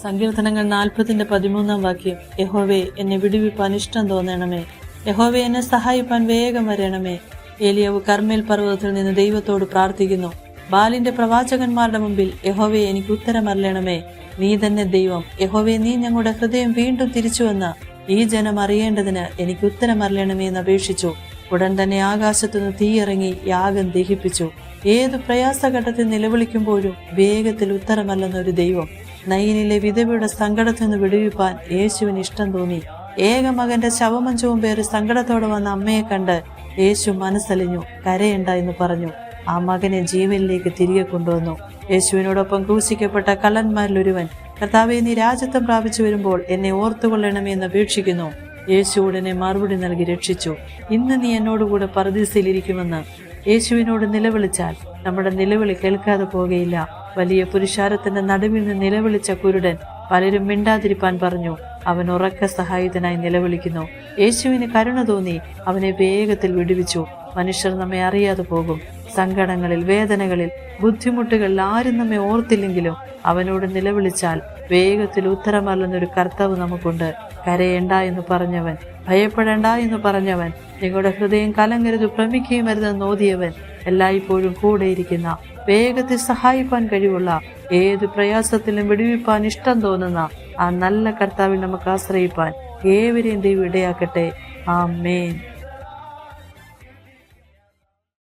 സങ്കീർത്തനങ്ങൾ 40:13 യഹോവേ, എന്നെ വിടുവിപ്പാൻ ഇഷ്ടം തോന്നണമേ. യഹോവേ, എന്നെ സഹായിപ്പാൻ വേഗം വരണമേ. ഏലിയാവ് കർമ്മേൽ പർവ്വതത്തിൽ നിന്ന് ദൈവത്തോട് പ്രാർത്ഥിക്കുന്നു. ബാലിന്റെ പ്രവാചകന്മാരുടെ മുമ്പിൽ യഹോവേ, എനിക്ക് ഉത്തരമരളണമേ. നീ തന്നെ ദൈവം. യഹോവേ, നീ ഞങ്ങളുടെ ഹൃദയം വീണ്ടും തിരിച്ചുവന്ന് ഈ ജനം അറിയേണ്ടതിന് എനിക്ക് ഉത്തരമരളണമേ എന്ന് അപേക്ഷിച്ചു. ഉടൻ തന്നെ ആകാശത്തുനിന്ന് തീയിറങ്ങി യാഗം ദഹിപ്പിച്ചു. ഏതു പ്രയാസഘട്ടത്തിൽ നിലവിളിക്കുമ്പോഴും വേഗത്തിൽ ഉത്തരമല്ലെന്നൊരു ദൈവം. നയിനിലെ വിധവയുടെ സങ്കടത്തിൽ നിന്ന് വിടുവിപ്പാൻ യേശുവിന് ഇഷ്ടം തോന്നി. ഏകമകന്റെ ശവമഞ്ചവും പേര് സങ്കടത്തോടെ വന്ന അമ്മയെ കണ്ട് യേശു മനസ്സലിഞ്ഞു. കരയണ്ട എന്ന് പറഞ്ഞു. ആ മകനെ ജീവനിലേക്ക് തിരികെ കൊണ്ടുവന്നു. യേശുവിനോടൊപ്പം ക്രൂശിക്കപ്പെട്ട കള്ളന്മാരിലൊരുവൻ, കർത്താവേ, നീ രാജ്യത്വം പ്രാപിച്ചു വരുമ്പോൾ എന്നെ ഓർത്തുകൊള്ളണമേ എന്ന് അപേക്ഷിക്കുന്നു. യേശു ഉടനെ മറുപടി നൽകി രക്ഷിച്ചു. ഇന്ന് നീ എന്നോടുകൂടെ പറുദീസയിലിരിക്കുമെന്ന് യേശുവിനോട് നിലവിളിച്ചാൽ നമ്മുടെ നിലവിളി കേൾക്കാതെ പോകുകയില്ല. വലിയ പുരുഷാരത്തിന്റെ നടുവിൽ നിന്ന് നിലവിളിച്ച കുരുടൻ പലരും മിണ്ടാതിരിപ്പാൻ പറഞ്ഞു. അവൻ ഉറക്ക സഹായത്തിനായി നിലവിളിക്കുന്നു. യേശുവിന് കരുണ തോന്നി അവനെ വേഗത്തിൽ വിടുവിച്ചു. മനുഷ്യർ നമ്മെ അറിയാതെ പോകും. സങ്കടങ്ങളിൽ, വേദനകളിൽ, ബുദ്ധിമുട്ടുകളിൽ ആരും നമ്മെ ഓർത്തില്ലെങ്കിലും അവനോട് നിലവിളിച്ചാൽ വേഗത്തിൽ ഉത്തരമല്ലെന്നൊരു കർത്താവ് നമുക്കുണ്ട്. കരയേണ്ട എന്ന് പറഞ്ഞവൻ, ഭയപ്പെടേണ്ട എന്ന് പറഞ്ഞവൻ, നിങ്ങളുടെ ഹൃദയം കലങ്ങരുത്, ഭ്രമിക്കുകയും അരുതെന്ന് ഓതിയവൻ, എല്ലായ്പ്പോഴും കൂടെയിരിക്കുന്ന, വേഗത്തിൽ സഹായിപ്പാൻ കഴിവുള്ള, ഏത് പ്രയാസത്തിലും വിടുവിപ്പാൻ ഇഷ്ടം തോന്നുന്ന ആ നല്ല കർത്താവിൽ നമുക്ക് ആശ്രയിപ്പാൻ ഏവരെയും ദൈവം ഇടയാക്കട്ടെ. ആമേൻ.